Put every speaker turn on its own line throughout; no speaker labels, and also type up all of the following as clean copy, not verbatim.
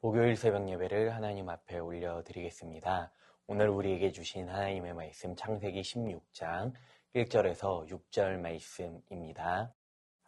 목요일 새벽 예배를 하나님 앞에 올려드리겠습니다. 오늘 우리에게 주신 하나님의 말씀 창세기 16장 1절에서 6절 말씀입니다.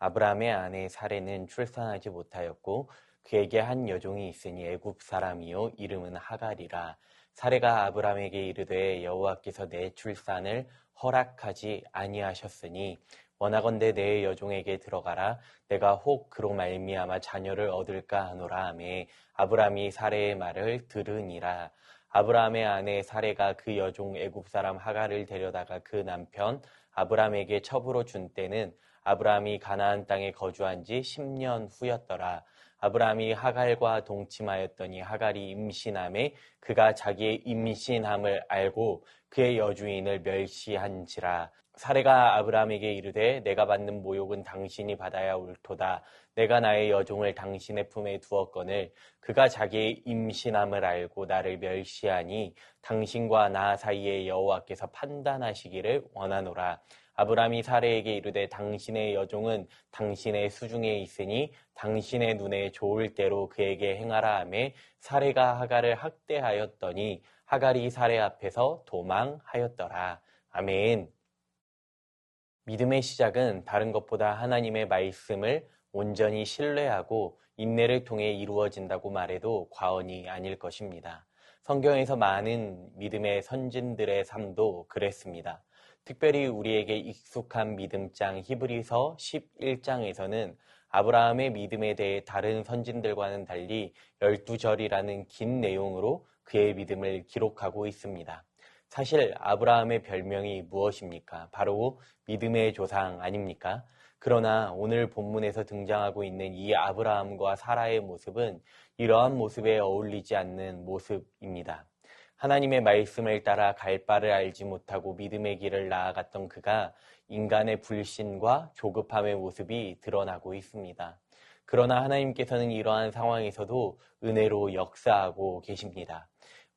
아브라함의 아내 사레는 출산하지 못하였고 그에게 한 여종이 있으니 애굽 사람이요 이름은 하갈이라. 사레가 아브라함에게 이르되 여호와께서 내 출산을 허락하지 아니하셨으니 원하건대 내 여종에게 들어가라. 내가 혹 그로 말미암아 자녀를 얻을까 하노라 하매 아브라함이 사레의 말을 들으니라. 아브라함의 아내 사레가 그 여종 애굽 사람 하갈을 데려다가 그 남편 아브라함에게 첩으로 준 때는 아브라함이 가나안 땅에 거주한 지 10년 후였더라. 아브라함이 하갈과 동침하였더니 하갈이 임신함에 그가 자기의 임신함을 알고 그의 여주인을 멸시한지라. 사레가 아브라함에게 이르되 내가 받는 모욕은 당신이 받아야 옳도다. 내가 나의 여종을 당신의 품에 두었거늘 그가 자기의 임신함을 알고 나를 멸시하니 당신과 나 사이에 여호와께서 판단하시기를 원하노라. 아브라함이 사레에게 이르되 당신의 여종은 당신의 수중에 있으니 당신의 눈에 좋을 대로 그에게 행하라 하매 사레가 하갈을 학대하였더니 하갈이 사레 앞에서 도망하였더라. 아멘. 믿음의 시작은 다른 것보다 하나님의 말씀을 온전히 신뢰하고 인내를 통해 이루어진다고 말해도 과언이 아닐 것입니다. 성경에서 많은 믿음의 선진들의 삶도 그랬습니다. 특별히 우리에게 익숙한 믿음장 히브리서 11장에서는 아브라함의 믿음에 대해 다른 선진들과는 달리 12절이라는 긴 내용으로 그의 믿음을 기록하고 있습니다. 사실 아브라함의 별명이 무엇입니까? 바로 믿음의 조상 아닙니까? 그러나 오늘 본문에서 등장하고 있는 이 아브라함과 사라의 모습은 이러한 모습에 어울리지 않는 모습입니다. 하나님의 말씀을 따라 갈 바를 알지 못하고 믿음의 길을 나아갔던 그가 인간의 불신과 조급함의 모습이 드러나고 있습니다. 그러나 하나님께서는 이러한 상황에서도 은혜로 역사하고 계십니다.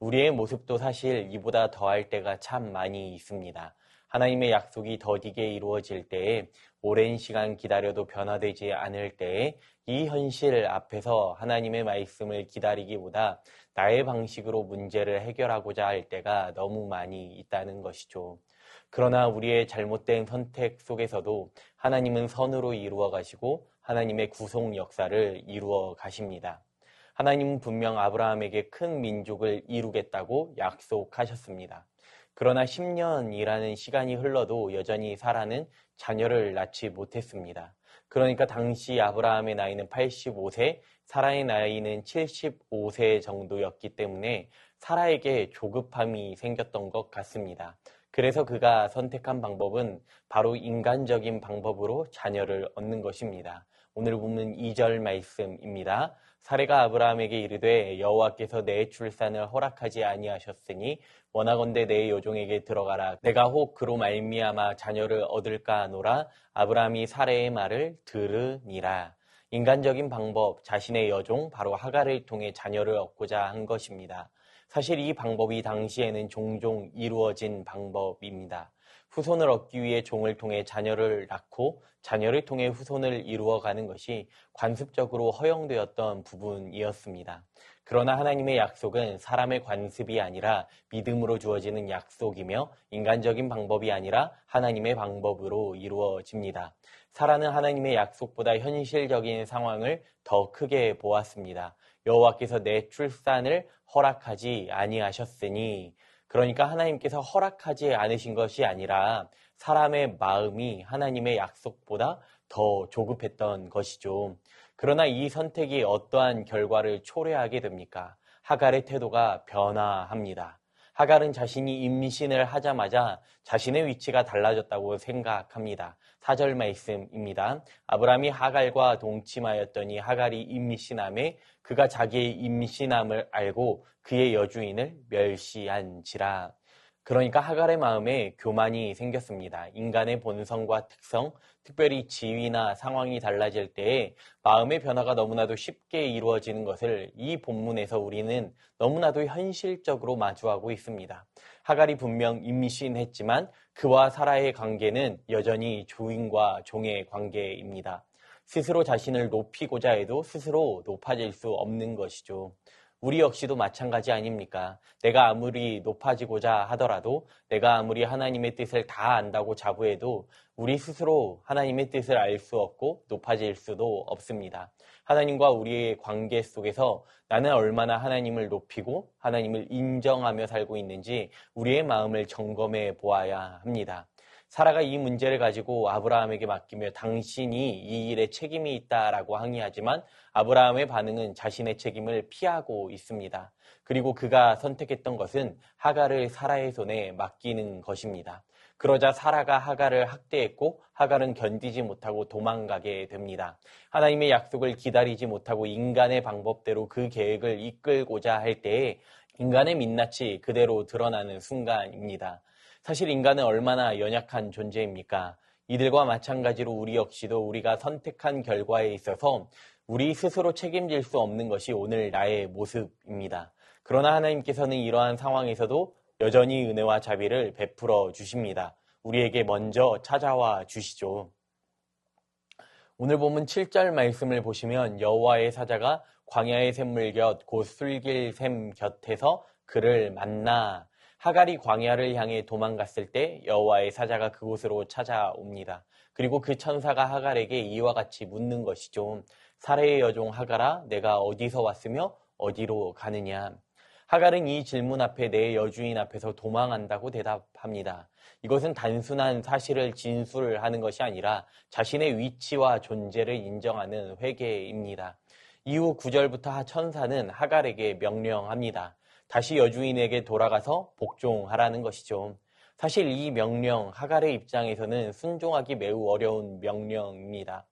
우리의 모습도 사실 이보다 더할 때가 참 많이 있습니다. 하나님의 약속이 더디게 이루어질 때에 오랜 시간 기다려도 변화되지 않을 때에 이 현실 앞에서 하나님의 말씀을 기다리기보다 나의 방식으로 문제를 해결하고자 할 때가 너무 많이 있다는 것이죠. 그러나 우리의 잘못된 선택 속에서도 하나님은 선으로 이루어 가시고 하나님의 구속 역사를 이루어 가십니다. 하나님은 분명 아브라함에게 큰 민족을 이루겠다고 약속하셨습니다. 그러나 10년이라는 시간이 흘러도 여전히 사라는 자녀를 낳지 못했습니다. 그러니까 당시 아브라함의 나이는 85세, 사라의 나이는 75세 정도였기 때문에 사라에게 조급함이 생겼던 것 같습니다. 그래서 그가 선택한 방법은 바로 인간적인 방법으로 자녀를 얻는 것입니다. 오늘 보면 2절 말씀입니다. 사레가 아브라함에게 이르되 여호와께서 내 출산을 허락하지 아니하셨으니 원하건대 내 여종에게 들어가라. 내가 혹 그로 말미암아 자녀를 얻을까 하노라. 아브라함이 사레의 말을 들으니라. 인간적인 방법, 자신의 여종 바로 하갈을 통해 자녀를 얻고자 한 것입니다. 사실 이 방법이 당시에는 종종 이루어진 방법입니다. 후손을 얻기 위해 종을 통해 자녀를 낳고 자녀를 통해 후손을 이루어가는 것이 관습적으로 허용되었던 부분이었습니다. 그러나 하나님의 약속은 사람의 관습이 아니라 믿음으로 주어지는 약속이며 인간적인 방법이 아니라 하나님의 방법으로 이루어집니다. 사라는 하나님의 약속보다 현실적인 상황을 더 크게 보았습니다. 여호와께서 내 출산을 허락하지 아니하셨으니, 그러니까 하나님께서 허락하지 않으신 것이 아니라 사람의 마음이 하나님의 약속보다 더 조급했던 것이죠. 그러나 이 선택이 어떠한 결과를 초래하게 됩니까? 하갈의 태도가 변화합니다. 하갈은 자신이 임신을 하자마자 자신의 위치가 달라졌다고 생각합니다. 4절 말씀입니다. 아브라함이 하갈과 동침하였더니 하갈이 임신함에 그가 자기의 임신함을 알고 그의 여주인을 멸시한지라. 그러니까 하갈의 마음에 교만이 생겼습니다. 인간의 본성과 특성, 특별히 지위나 상황이 달라질 때에 마음의 변화가 너무나도 쉽게 이루어지는 것을 이 본문에서 우리는 너무나도 현실적으로 마주하고 있습니다. 하갈이 분명 임신했지만 그와 사라의 관계는 여전히 주인과 종의 관계입니다. 스스로 자신을 높이고자 해도 스스로 높아질 수 없는 것이죠. 우리 역시도 마찬가지 아닙니까? 내가 아무리 높아지고자 하더라도, 내가 아무리 하나님의 뜻을 다 안다고 자부해도 우리 스스로 하나님의 뜻을 알 수 없고 높아질 수도 없습니다. 하나님과 우리의 관계 속에서 나는 얼마나 하나님을 높이고 하나님을 인정하며 살고 있는지 우리의 마음을 점검해 보아야 합니다. 사라가 이 문제를 가지고 아브라함에게 맡기며 당신이 이 일에 책임이 있다라고 항의하지만 아브라함의 반응은 자신의 책임을 피하고 있습니다. 그리고 그가 선택했던 것은 하갈을 사라의 손에 맡기는 것입니다. 그러자 사라가 하갈을 학대했고 하갈은 견디지 못하고 도망가게 됩니다. 하나님의 약속을 기다리지 못하고 인간의 방법대로 그 계획을 이끌고자 할 때에 인간의 민낯이 그대로 드러나는 순간입니다. 사실 인간은 얼마나 연약한 존재입니까? 이들과 마찬가지로 우리 역시도 우리가 선택한 결과에 있어서 우리 스스로 책임질 수 없는 것이 오늘 나의 모습입니다. 그러나 하나님께서는 이러한 상황에서도 여전히 은혜와 자비를 베풀어 주십니다. 우리에게 먼저 찾아와 주시죠. 오늘 본문 7절 말씀을 보시면 여호와의 사자가 광야의 샘물 곁 곧 술길 샘 곁에서 그를 만나. 하갈이 광야를 향해 도망갔을 때 여호와의 사자가 그곳으로 찾아옵니다. 그리고 그 천사가 하갈에게 이와 같이 묻는 것이죠. 사레의 여종 하갈아, 내가 어디서 왔으며 어디로 가느냐? 하갈은 이 질문 앞에 내 여주인 앞에서 도망한다고 대답합니다. 이것은 단순한 사실을 진술하는 것이 아니라 자신의 위치와 존재를 인정하는 회개입니다. 이후 9절부터 천사는 하갈에게 명령합니다. 다시 여주인에게 돌아가서 복종하라는 것이죠. 사실 이 명령, 하갈의 입장에서는 순종하기 매우 어려운 명령입니다.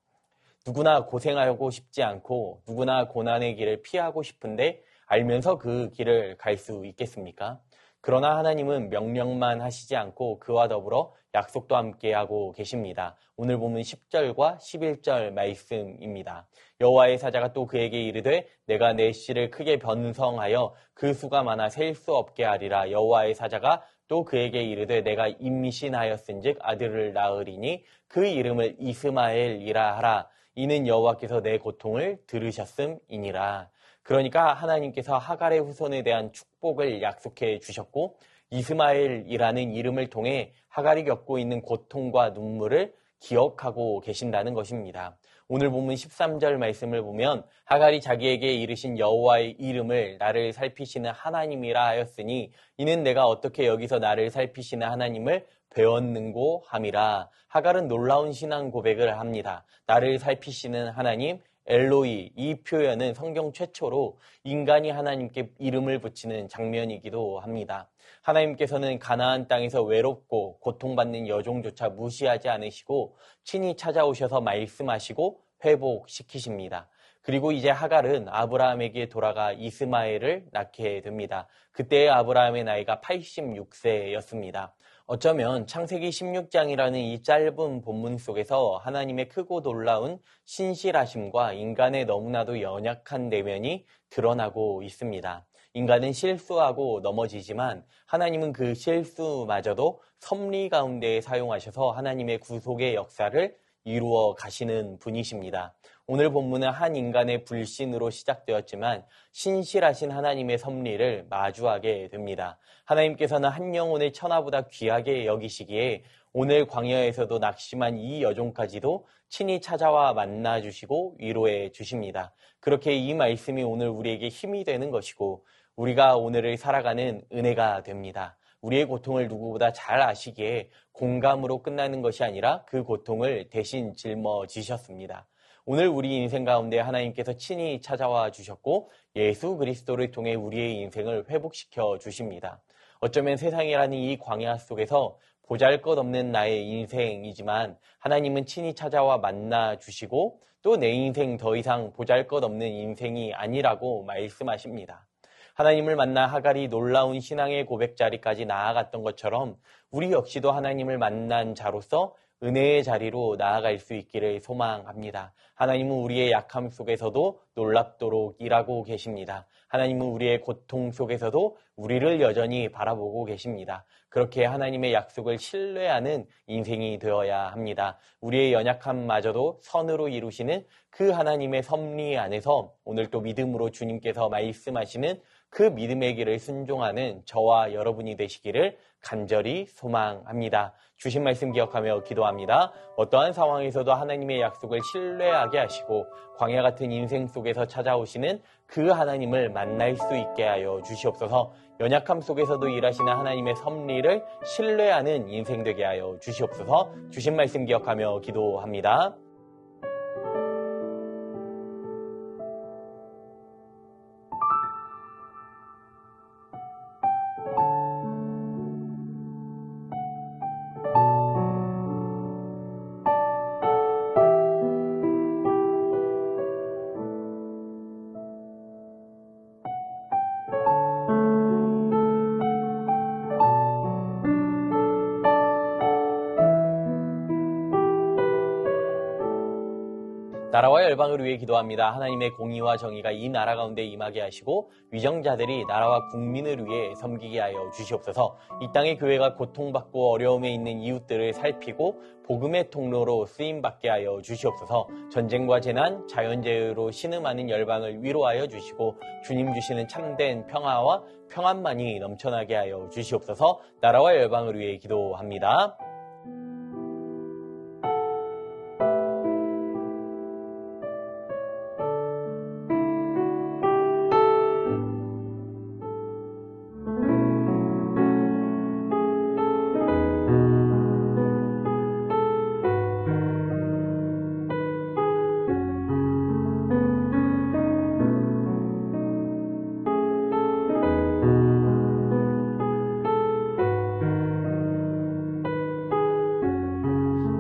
누구나 고생하고 싶지 않고 누구나 고난의 길을 피하고 싶은데 알면서 그 길을 갈 수 있겠습니까? 그러나 하나님은 명령만 하시지 않고 그와 더불어 약속도 함께하고 계십니다. 오늘 보면 10절과 11절 말씀입니다. 여호와의 사자가 또 그에게 이르되 내가 내 씨를 크게 변성하여 그 수가 많아 셀 수 없게 하리라. 여호와의 사자가 또 그에게 이르되 내가 임신하였은즉 아들을 낳으리니 그 이름을 이스마엘이라 하라. 이는 여호와께서 내 고통을 들으셨음이니라. 그러니까 하나님께서 하갈의 후손에 대한 축복을 약속해 주셨고 이스마엘이라는 이름을 통해 하갈이 겪고 있는 고통과 눈물을 기억하고 계신다는 것입니다. 오늘 본문 13절 말씀을 보면 하갈이 자기에게 이르신 여호와의 이름을 나를 살피시는 하나님이라 하였으니 이는 내가 어떻게 여기서 나를 살피시는 하나님을 배웠는고 함이라. 하갈은 놀라운 신앙 고백을 합니다. 나를 살피시는 하나님, 엘로이, 이 표현은 성경 최초로 인간이 하나님께 이름을 붙이는 장면이기도 합니다. 하나님께서는 가나안 땅에서 외롭고 고통받는 여종조차 무시하지 않으시고 친히 찾아오셔서 말씀하시고 회복시키십니다. 그리고 이제 하갈은 아브라함에게 돌아가 이스마엘을 낳게 됩니다. 그때의 아브라함의 나이가 86세였습니다. 어쩌면 창세기 16장이라는 이 짧은 본문 속에서 하나님의 크고 놀라운 신실하심과 인간의 너무나도 연약한 내면이 드러나고 있습니다. 인간은 실수하고 넘어지지만 하나님은 그 실수마저도 섭리 가운데 사용하셔서 하나님의 구속의 역사를 이루어 가시는 분이십니다. 오늘 본문은 한 인간의 불신으로 시작되었지만 신실하신 하나님의 섭리를 마주하게 됩니다. 하나님께서는 한 영혼을 천하보다 귀하게 여기시기에 오늘 광야에서도 낙심한 이 여종까지도 친히 찾아와 만나주시고 위로해 주십니다. 그렇게 이 말씀이 오늘 우리에게 힘이 되는 것이고 우리가 오늘을 살아가는 은혜가 됩니다. 우리의 고통을 누구보다 잘 아시기에 공감으로 끝나는 것이 아니라 그 고통을 대신 짊어지셨습니다. 오늘 우리 인생 가운데 하나님께서 친히 찾아와 주셨고 예수 그리스도를 통해 우리의 인생을 회복시켜 주십니다. 어쩌면 세상이라는 이 광야 속에서 보잘것없는 나의 인생이지만 하나님은 친히 찾아와 만나 주시고 또 내 인생 더 이상 보잘것없는 인생이 아니라고 말씀하십니다. 하나님을 만나 하갈이 놀라운 신앙의 고백 자리까지 나아갔던 것처럼 우리 역시도 하나님을 만난 자로서 은혜의 자리로 나아갈 수 있기를 소망합니다. 하나님은 우리의 약함 속에서도 놀랍도록 일하고 계십니다. 하나님은 우리의 고통 속에서도 우리를 여전히 바라보고 계십니다. 그렇게 하나님의 약속을 신뢰하는 인생이 되어야 합니다. 우리의 연약함마저도 선으로 이루시는 그 하나님의 섭리 안에서 오늘 또 믿음으로 주님께서 말씀하시는 그 믿음의 길을 순종하는 저와 여러분이 되시기를 간절히 소망합니다. 주신 말씀 기억하며 기도합니다. 어떠한 상황에서도 하나님의 약속을 신뢰하게 하시고 광야 같은 인생 속에서 찾아오시는 그 하나님을 만날 수 있게 하여 주시옵소서. 연약함 속에서도 일하시는 하나님의 섭리를 신뢰하는 인생 되게 하여 주시옵소서. 주신 말씀 기억하며 기도합니다. 나라와 열방을 위해 기도합니다. 하나님의 공의와 정의가 이 나라 가운데 임하게 하시고 위정자들이 나라와 국민을 위해 섬기게 하여 주시옵소서. 이 땅의 교회가 고통받고 어려움에 있는 이웃들을 살피고 복음의 통로로 쓰임받게 하여 주시옵소서. 전쟁과 재난, 자연재해로 신음하는 열방을 위로하여 주시고 주님 주시는 참된 평화와 평안만이 넘쳐나게 하여 주시옵소서. 나라와 열방을 위해 기도합니다.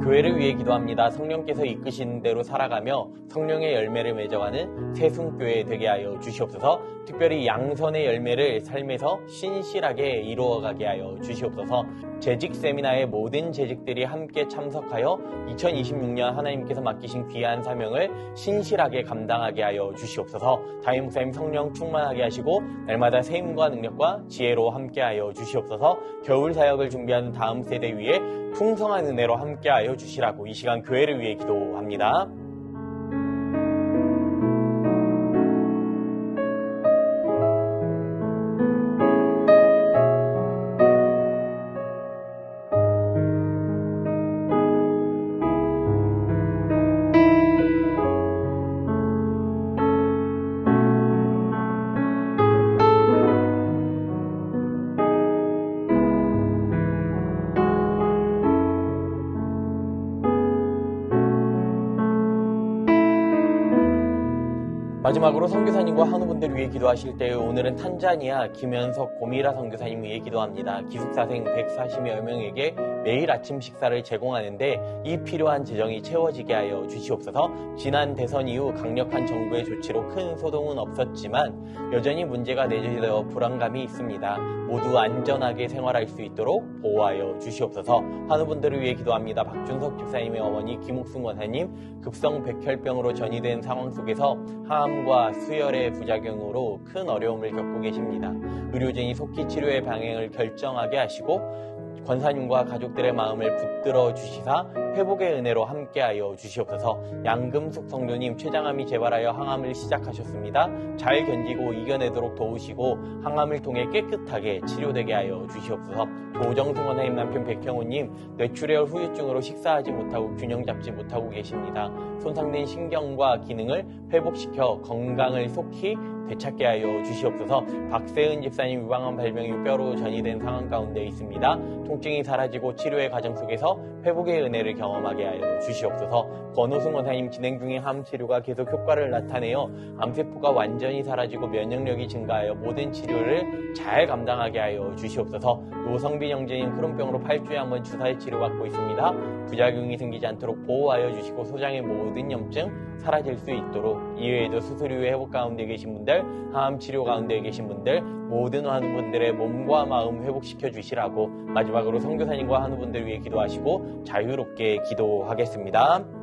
교회를 위해 기도합니다. 성령께서 이끄시는 대로 살아가며 성령의 열매를 맺어가는 새순교회 되게 하여 주시옵소서. 특별히 양선의 열매를 삶에서 신실하게 이루어가게 하여 주시옵소서. 재직 세미나의 모든 재직들이 함께 참석하여 2026년 하나님께서 맡기신 귀한 사명을 신실하게 감당하게 하여 주시옵소서. 담임 목사님 성령 충만하게 하시고 날마다 세임과 능력과 지혜로 함께 하여 주시옵소서. 겨울 사역을 준비하는 다음 세대 위에 풍성한 은혜로 함께 하여 주시라고 이 시간 교회를 위해 기도합니다. 마지막으로 선교사님과 한우분들 위해 기도하실 때 오늘은 탄자니아 김현석 고미라 선교사님 위해 기도합니다. 기숙사생 140여 명에게 매일 아침 식사를 제공하는데 이 필요한 재정이 채워지게 하여 주시옵소서. 지난 대선 이후 강력한 정부의 조치로 큰 소동은 없었지만 여전히 문제가 내재되어 불안감이 있습니다. 모두 안전하게 생활할 수 있도록 보호하여 주시옵소서. 한우분들을 위해 기도합니다. 박준석 집사님의 어머니 김옥순 권사님 급성 백혈병으로 전이된 상황 속에서 항암과 수혈의 부작용으로 큰 어려움을 겪고 계십니다. 의료진이 속히 치료의 방향을 결정하게 하시고 권사님과 가족들의 마음을 붙들어 주시사 회복의 은혜로 함께하여 주시옵소서. 양금숙 성도님 췌장암이 재발하여 항암을 시작하셨습니다. 잘 견디고 이겨내도록 도우시고 항암을 통해 깨끗하게 치료되게 하여 주시옵소서. 조정승 권사님 남편 백형우님 뇌출혈 후유증으로 식사하지 못하고 균형 잡지 못하고 계십니다. 손상된 신경과 기능을 회복시켜 건강을 속히 되찾게 하여 주시옵소서. 박세은 집사님 유방암 발병이 뼈로 전이된 상황 가운데 있습니다. 통증이 사라지고 치료의 과정 속에서 회복의 은혜를 경험하게 하여 주시옵소서. 권호승 원사님 진행 중인 암 치료가 계속 효과를 나타내어 암세포가 완전히 사라지고 면역력이 증가하여 모든 치료를 잘 감당하게 하여 주시옵소서. 노성빈 형제님 크론병으로 8주에 한 번 주사의 치료받고 있습니다. 부작용이 생기지 않도록 보호하여 주시고 소장의 모든 염증 사라질 수 있도록 이외에도 수술 이후 회복 가운데 계신 분들, 항암 치료 가운데 계신 분들, 모든 한우분들의 몸과 마음 회복시켜 주시라고 마지막으로 선교사님과 한우분들 위해 기도하시고 자유롭게 기도하겠습니다.